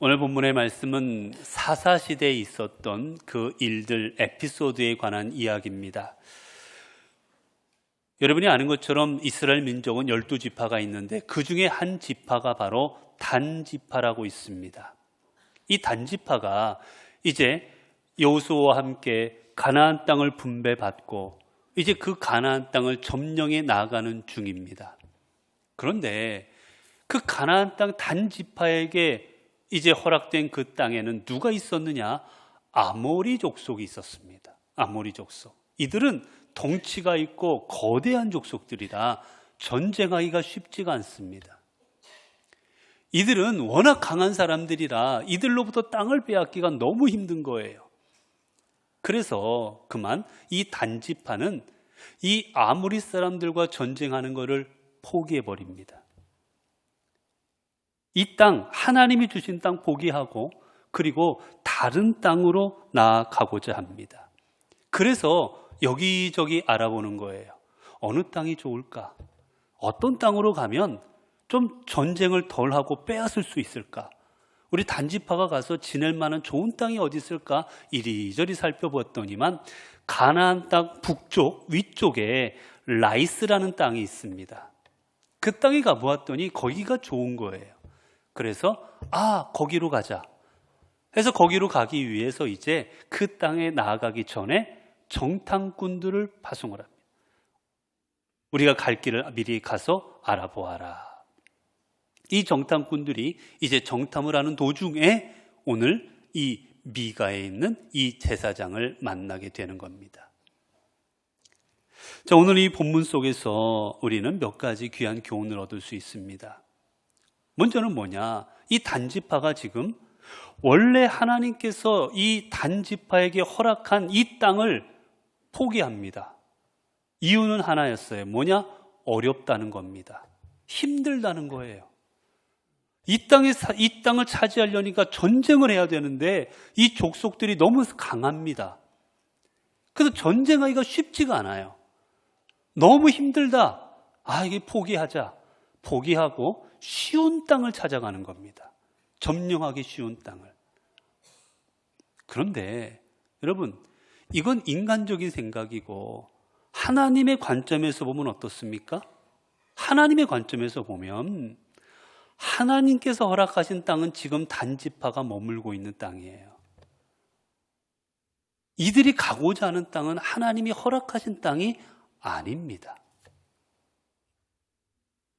오늘 본문의 말씀은 사사시대에 있었던 그 일들, 에피소드에 관한 이야기입니다. 여러분이 아는 것처럼 이스라엘 민족은 12지파가 있는데 그 중에 한 지파가 바로 단지파라고 있습니다. 이 단지파가 이제 여호수아와 함께 가나안 땅을 분배받고 이제 그 가나안 땅을 점령해 나아가는 중입니다. 그런데 그 가나안 땅 단지파에게 이제 허락된 그 땅에는 누가 있었느냐? 아모리 족속이 있었습니다. 아모리 족속. 이들은 덩치가 있고 거대한 족속들이라 전쟁하기가 쉽지가 않습니다. 이들은 워낙 강한 사람들이라 이들로부터 땅을 빼앗기가 너무 힘든 거예요. 그래서 그만 이 단지파는 이 아모리 사람들과 전쟁하는 것을 포기해버립니다. 이 땅, 하나님이 주신 땅 포기하고 그리고 다른 땅으로 나아가고자 합니다. 그래서 여기저기 알아보는 거예요. 어느 땅이 좋을까? 어떤 땅으로 가면 좀 전쟁을 덜 하고 빼앗을 수 있을까? 우리 단지파가 가서 지낼 만한 좋은 땅이 어디 있을까? 이리저리 살펴봤더니만 가나안 땅 북쪽 위쪽에 라이스라는 땅이 있습니다. 그 땅에 가보았더니 거기가 좋은 거예요. 그래서 거기로 가자 해서 거기로 가기 위해서 이제 그 땅에 나아가기 전에 정탐꾼들을 파송을 합니다. 우리가 갈 길을 미리 가서 알아보아라. 이 정탐꾼들이 이제 정탐을 하는 도중에 오늘 이 미가에 있는 이 제사장을 만나게 되는 겁니다. 자, 오늘 이 본문 속에서 우리는 몇 가지 귀한 교훈을 얻을 수 있습니다. 먼저는 뭐냐? 이 단지파가 지금 원래 하나님께서 이 단지파에게 허락한 이 땅을 포기합니다. 이유는 하나였어요. 뭐냐? 어렵다는 겁니다. 힘들다는 거예요. 이 땅을 차지하려니까 전쟁을 해야 되는데 이 족속들이 너무 강합니다. 그래서 전쟁하기가 쉽지가 않아요. 너무 힘들다. 이게 포기하자. 포기하고 쉬운 땅을 찾아가는 겁니다. 점령하기 쉬운 땅을. 그런데 여러분, 이건 인간적인 생각이고 하나님의 관점에서 보면 어떻습니까? 하나님의 관점에서 보면 하나님께서 허락하신 땅은 지금 단지파가 머물고 있는 땅이에요. 이들이 가고자 하는 땅은 하나님이 허락하신 땅이 아닙니다.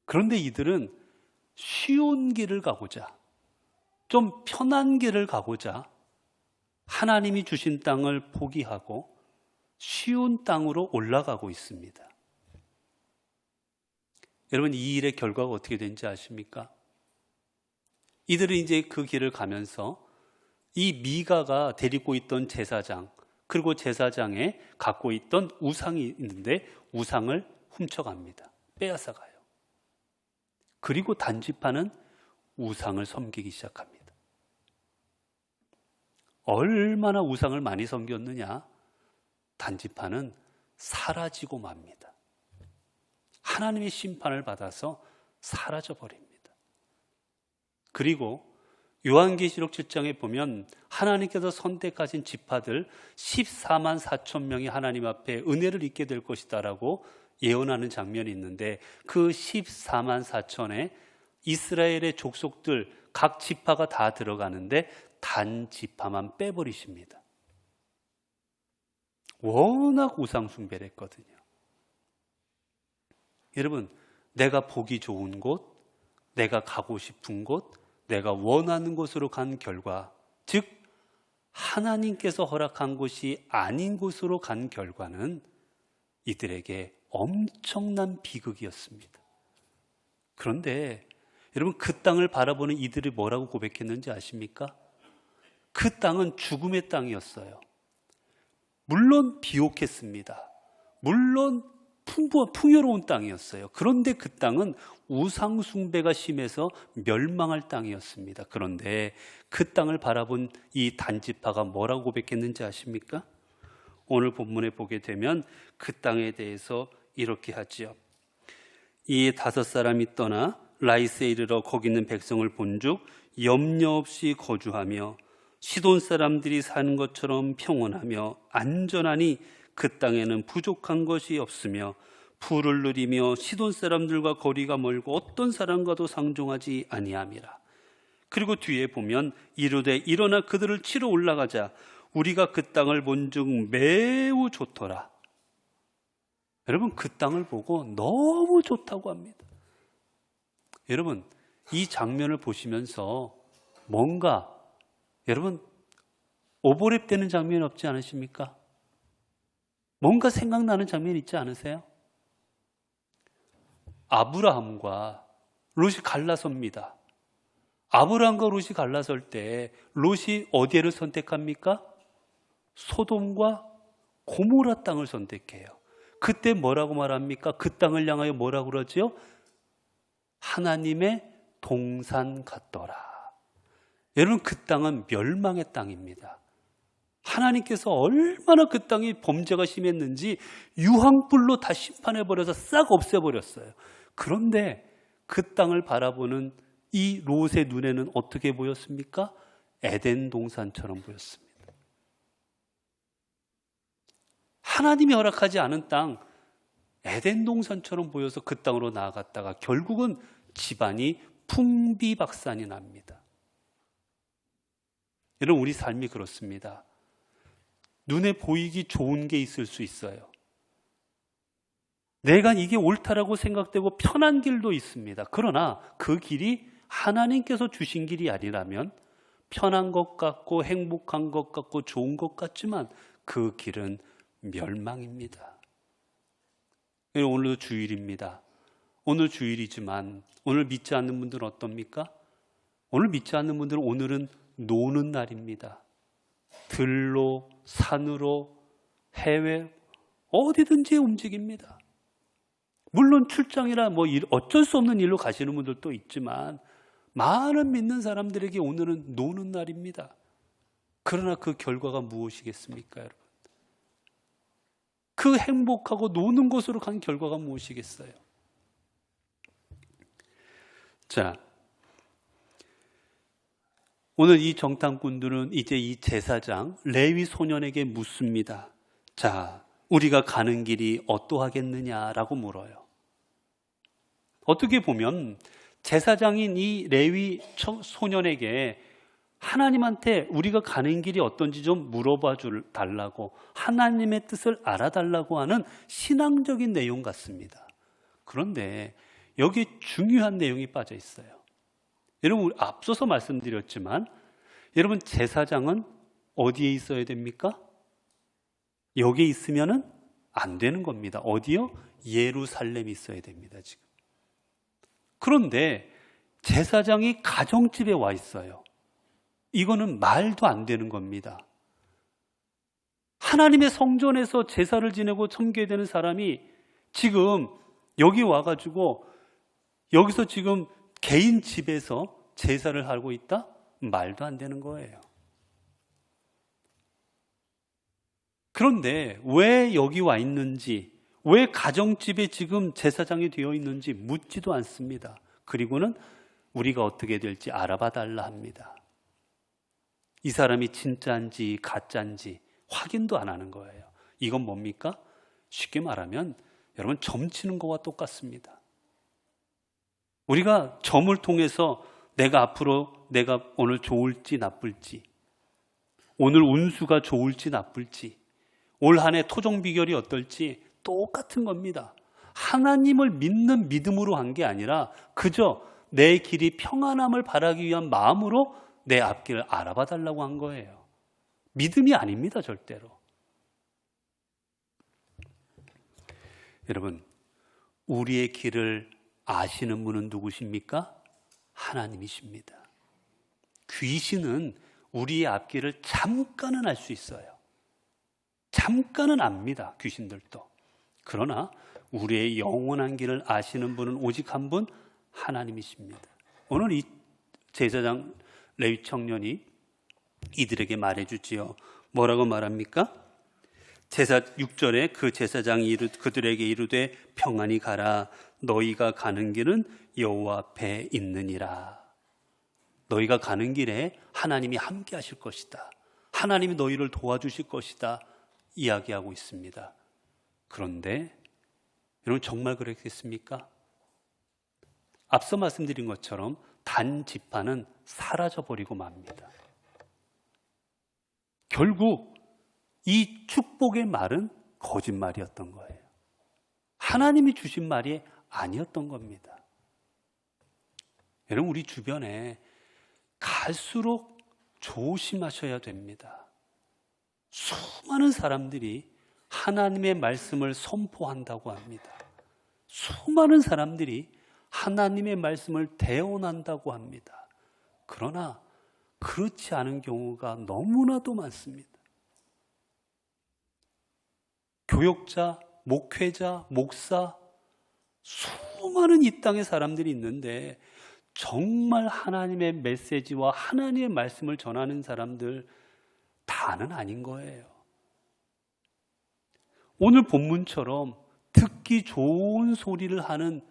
그런데 이들은 쉬운 길을 가고자, 좀 편한 길을 가고자 하나님이 주신 땅을 포기하고 쉬운 땅으로 올라가고 있습니다. 여러분, 이 일의 결과가 어떻게 된지 아십니까? 이들은 이제 그 길을 가면서 이 미가가 데리고 있던 제사장, 그리고 제사장에 갖고 있던 우상이 있는데 우상을 훔쳐갑니다. 빼앗아가요. 그리고 단지파는 우상을 섬기기 시작합니다. 얼마나 우상을 많이 섬겼느냐? 단지파는 사라지고 맙니다. 하나님의 심판을 받아서 사라져버립니다. 그리고 요한계시록 7장에 보면 하나님께서 선택하신 지파들 14만 4천 명이 하나님 앞에 은혜를 입게 될 것이다 라고 예언하는 장면이 있는데 그 14만 4천에 이스라엘의 족속들 각 지파가 다 들어가는데 단 지파만 빼버리십니다. 워낙 우상 숭배를 했거든요. 여러분, 내가 보기 좋은 곳, 내가 가고 싶은 곳, 내가 원하는 곳으로 간 결과, 즉 하나님께서 허락한 곳이 아닌 곳으로 간 결과는 이들에게 엄청난 비극이었습니다. 그런데 여러분, 그 땅을 바라보는 이들이 뭐라고 고백했는지 아십니까? 그 땅은 죽음의 땅이었어요. 물론 비옥했습니다. 물론 풍요로운 땅이었어요. 그런데 그 땅은 우상 숭배가 심해서 멸망할 땅이었습니다. 그런데 그 땅을 바라본 이 단지파가 뭐라고 고백했는지 아십니까? 오늘 본문에 보게 되면 그 땅에 대해서 이렇게 하지요. 이 5 사람이 떠나 라이스에 이르러 거기 있는 백성을 본즉 염려 없이 거주하며 시돈 사람들이 사는 것처럼 평온하며 안전하니 그 땅에는 부족한 것이 없으며 부를 누리며 시돈 사람들과 거리가 멀고 어떤 사람과도 상종하지 아니함이라. 그리고 뒤에 보면 이르되 일어나 그들을 치러 올라가자. 우리가 그 땅을 본즉 매우 좋더라. 여러분, 그 땅을 보고 너무 좋다고 합니다. 여러분, 이 장면을 보시면서 뭔가 여러분 오버랩 되는 장면이 없지 않으십니까? 뭔가 생각나는 장면 있지 않으세요? 아브라함과 롯이 갈라섭니다. 아브라함과 롯이 갈라설 때 롯이 어디를 선택합니까? 소돔과 고모라 땅을 선택해요. 그때 뭐라고 말합니까? 그 땅을 향하여 뭐라고 그러죠? 하나님의 동산 같더라. 여러분, 그 땅은 멸망의 땅입니다. 하나님께서 얼마나 그 땅이 범죄가 심했는지 유황불로 다 심판해버려서 싹 없애버렸어요. 그런데 그 땅을 바라보는 이 롯의 눈에는 어떻게 보였습니까? 에덴 동산처럼 보였습니다. 하나님이 허락하지 않은 땅, 에덴 동산처럼 보여서 그 땅으로 나아갔다가 결국은 집안이 풍비박산이 납니다. 여러분, 우리 삶이 그렇습니다. 눈에 보이기 좋은 게 있을 수 있어요. 내가 이게 옳다라고 생각되고 편한 길도 있습니다. 그러나 그 길이 하나님께서 주신 길이 아니라면 편한 것 같고 행복한 것 같고 좋은 것 같지만 그 길은 멸망입니다. 오늘도 주일입니다. 오늘 주일이지만 오늘 믿지 않는 분들은 어떻습니까? 오늘 믿지 않는 분들은 오늘은 노는 날입니다. 들로, 산으로, 해외 어디든지 움직입니다. 물론 출장이라 어쩔 수 없는 일로 가시는 분들도 있지만 많은 믿는 사람들에게 오늘은 노는 날입니다. 그러나 그 결과가 무엇이겠습니까, 여러분? 그 행복하고 노는 곳으로 간 결과가 무엇이겠어요? 자, 오늘 이 정탐꾼들은 이제 이 제사장 레위 소년에게 묻습니다. 자, 우리가 가는 길이 어떠하겠느냐라고 물어요. 어떻게 보면 제사장인 이 레위 소년에게 하나님한테 우리가 가는 길이 어떤지 좀 물어봐 달라고, 하나님의 뜻을 알아달라고 하는 신앙적인 내용 같습니다. 그런데 여기 중요한 내용이 빠져 있어요. 여러분, 앞서서 말씀드렸지만 여러분, 제사장은 어디에 있어야 됩니까? 여기에 있으면 안 되는 겁니다. 어디요? 예루살렘에 있어야 됩니다, 지금. 그런데 제사장이 가정집에 와 있어요. 이거는 말도 안 되는 겁니다. 하나님의 성전에서 제사를 지내고 섬겨야 되는 사람이 지금 여기 와가지고 여기서 지금 개인 집에서 제사를 하고 있다? 말도 안 되는 거예요. 그런데 왜 여기 와 있는지, 왜 가정집에 지금 제사장이 되어 있는지 묻지도 않습니다. 그리고는 우리가 어떻게 될지 알아봐 달라 합니다. 이 사람이 진짜인지 가짜인지 확인도 안 하는 거예요. 이건 뭡니까? 쉽게 말하면 여러분, 점치는 거와 똑같습니다. 우리가 점을 통해서 내가 오늘 좋을지 나쁠지, 오늘 운수가 좋을지 나쁠지, 올 한 해 토종 비결이 어떨지 똑같은 겁니다. 하나님을 믿는 믿음으로 한 게 아니라 그저 내 길이 평안함을 바라기 위한 마음으로 내 앞길을 알아봐 달라고 한 거예요. 믿음이 아닙니다, 절대로. 여러분, 우리의 길을 아시는 분은 누구십니까? 하나님이십니다. 귀신은 우리의 앞길을 잠깐은 알 수 있어요. 잠깐은 압니다, 귀신들도. 그러나 우리의 영원한 길을 아시는 분은 오직 한 분, 하나님이십니다. 오늘 이 제사장 레위 청년이 이들에게 말해주지요. 뭐라고 말합니까? 6절에 그 제사장이 그들에게 이르되 평안히 가라. 너희가 가는 길은 여호와 앞에 있느니라. 너희가 가는 길에 하나님이 함께 하실 것이다. 하나님이 너희를 도와주실 것이다. 이야기하고 있습니다. 그런데 여러분 정말 그렇겠습니까? 앞서 말씀드린 것처럼 단 지파는 사라져버리고 맙니다. 결국 이 축복의 말은 거짓말이었던 거예요. 하나님이 주신 말이 아니었던 겁니다. 여러분 우리 주변에 갈수록 조심하셔야 됩니다. 수많은 사람들이 하나님의 말씀을 선포한다고 합니다. 수많은 사람들이 하나님의 말씀을 대언한다고 합니다. 그러나 그렇지 않은 경우가 너무나도 많습니다. 교역자, 목회자, 목사, 수많은 이 땅의 사람들이 있는데 정말 하나님의 메시지와 하나님의 말씀을 전하는 사람들 다는 아닌 거예요. 오늘 본문처럼 듣기 좋은 소리를 하는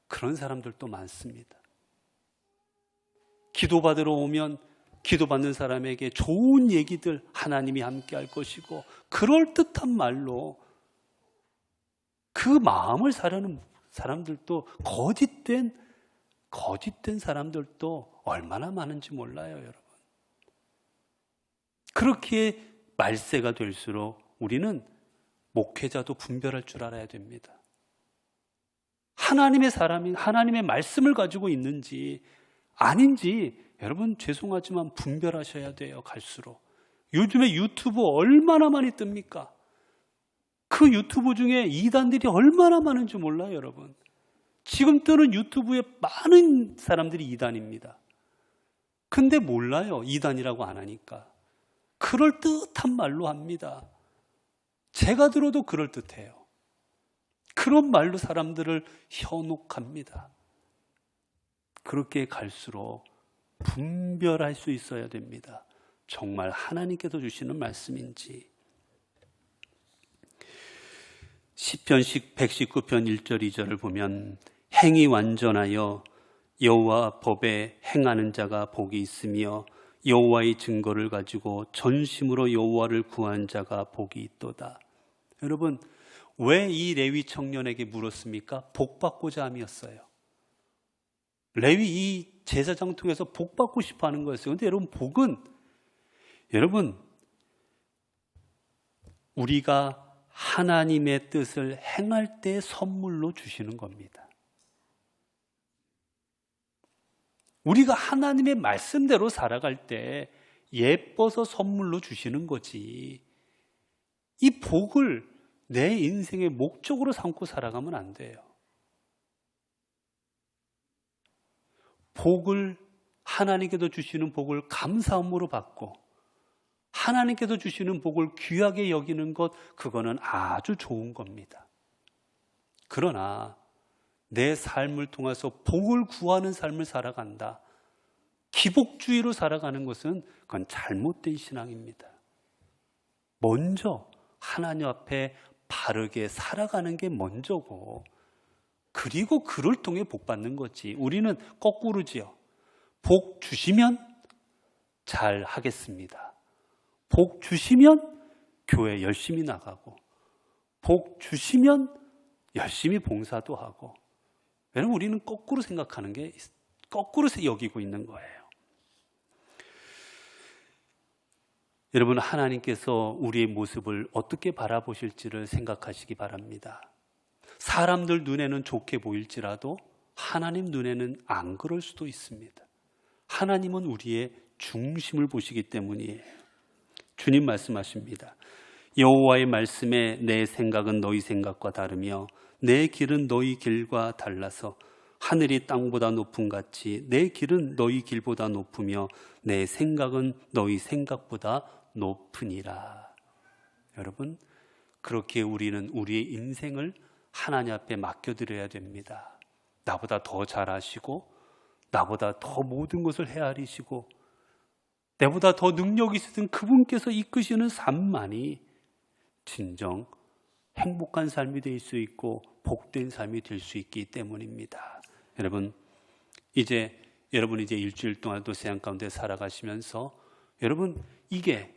그런 사람들도 많습니다. 기도받으러 오면 기도받는 사람에게 좋은 얘기들 하나님이 함께 할 것이고 그럴듯한 말로 그 마음을 사려는 사람들도 거짓된 사람들도 얼마나 많은지 몰라요, 여러분. 그렇게 말세가 될수록 우리는 목회자도 분별할 줄 알아야 됩니다. 하나님의 사람이 하나님의 말씀을 가지고 있는지 아닌지 여러분 죄송하지만 분별하셔야 돼요. 갈수록 요즘에 유튜브 얼마나 많이 뜹니까? 그 유튜브 중에 이단들이 얼마나 많은지 몰라요, 여러분. 지금 뜨는 유튜브에 많은 사람들이 이단입니다. 근데 몰라요, 이단이라고 안 하니까. 그럴듯한 말로 합니다. 제가 들어도 그럴듯해요. 그런 말로 사람들을 현혹합니다. 그렇게 갈수록 분별할 수 있어야 됩니다. 정말 하나님께서 주시는 말씀인지. 시편 119편 1절 2절을 보면 행이 완전하여 여호와 법에 행하는 자가 복이 있으며 여호와의 증거를 가지고 전심으로 여호와를 구한 자가 복이 있도다. 여러분 왜 이 레위 청년에게 물었습니까? 복 받고자 함이었어요. 레위 이 제사장 통해서 복 받고 싶어 하는 거였어요. 그런데 여러분 복은 여러분 우리가 하나님의 뜻을 행할 때 선물로 주시는 겁니다. 우리가 하나님의 말씀대로 살아갈 때 예뻐서 선물로 주시는 거지. 이 복을 내 인생의 목적으로 삼고 살아가면 안 돼요. 복을 하나님께서 주시는 복을 감사함으로 받고 하나님께서 주시는 복을 귀하게 여기는 것 그거는 아주 좋은 겁니다. 그러나 내 삶을 통해서 복을 구하는 삶을 살아간다. 기복주의로 살아가는 것은 그건 잘못된 신앙입니다. 먼저 하나님 앞에 바르게 살아가는 게 먼저고 그리고 그를 통해 복 받는 거지. 우리는 거꾸로지요. 복 주시면 잘 하겠습니다. 복 주시면 교회 열심히 나가고 복 주시면 열심히 봉사도 하고 왜냐면 우리는 거꾸로 생각하는 게 거꾸로 여기고 있는 거예요. 여러분 하나님께서 우리의 모습을 어떻게 바라보실지를 생각하시기 바랍니다. 사람들 눈에는 좋게 보일지라도 하나님 눈에는 안 그럴 수도 있습니다. 하나님은 우리의 중심을 보시기 때문이에요. 주님 말씀하십니다. 여호와의 말씀에 내 생각은 너희 생각과 다르며 내 길은 너희 길과 달라서 하늘이 땅보다 높음 같이 내 길은 너희 길보다 높으며 내 생각은 너희 생각보다 높으니라. 여러분 그렇게 우리는 우리의 인생을 하나님 앞에 맡겨드려야 됩니다. 나보다 더 잘하시고 나보다 더 모든 것을 헤아리시고 내보다 더 능력이 있으신 그분께서 이끄시는 삶만이 진정 행복한 삶이 될 수 있고 복된 삶이 될 수 있기 때문입니다. 여러분 이제 여러분 이제 일주일 동안 또 세상 가운데 살아가시면서 여러분 이게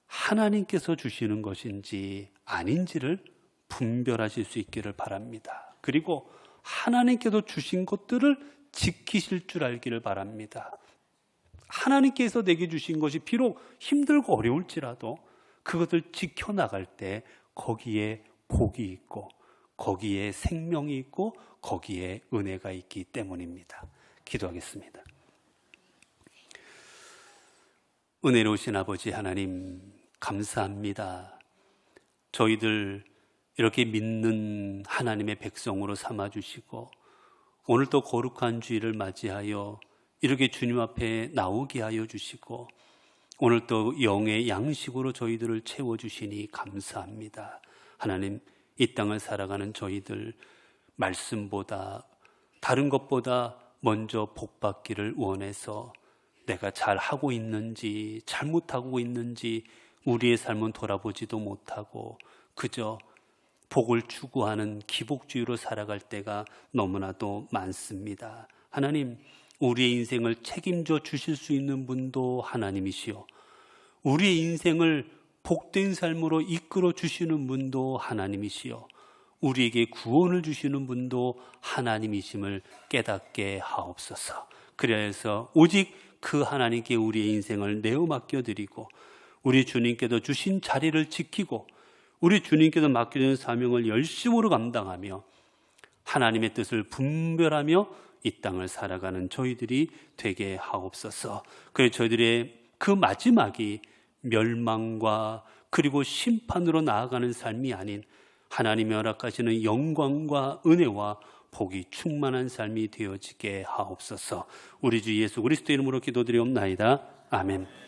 하나님께서 주시는 것인지 아닌지를 분별하실 수 있기를 바랍니다. 그리고 하나님께서 주신 것들을 지키실 줄 알기를 바랍니다. 하나님께서 내게 주신 것이 비록 힘들고 어려울지라도 그것을 지켜나갈 때 거기에 복이 있고 거기에 생명이 있고 거기에 은혜가 있기 때문입니다. 기도하겠습니다. 은혜로우신 아버지 하나님 감사합니다. 저희들 이렇게 믿는 하나님의 백성으로 삼아주시고 오늘 또 거룩한 주일을 맞이하여 이렇게 주님 앞에 나오게 하여 주시고 오늘 또 영의 양식으로 저희들을 채워주시니 감사합니다. 하나님 이 땅을 살아가는 저희들 말씀보다 다른 것보다 먼저 복받기를 원해서 내가 잘하고 있는지 잘못하고 있는지 우리의 삶은 돌아보지도 못하고 그저 복을 추구하는 기복주의로 살아갈 때가 너무나도 많습니다. 하나님 우리의 인생을 책임져 주실 수 있는 분도 하나님이시오 우리의 인생을 복된 삶으로 이끌어 주시는 분도 하나님이시오 우리에게 구원을 주시는 분도 하나님이심을 깨닫게 하옵소서. 그래서 오직 그 하나님께 우리의 인생을 내어 맡겨드리고 우리 주님께서 주신 자리를 지키고 우리 주님께서 맡겨진 사명을 열심으로 감당하며 하나님의 뜻을 분별하며 이 땅을 살아가는 저희들이 되게 하옵소서. 그래서 저희들의 그 마지막이 멸망과 그리고 심판으로 나아가는 삶이 아닌 하나님의 허락하시는 영광과 은혜와 복이 충만한 삶이 되어지게 하옵소서. 우리 주 예수 그리스도 이름으로 기도드리옵나이다. 아멘.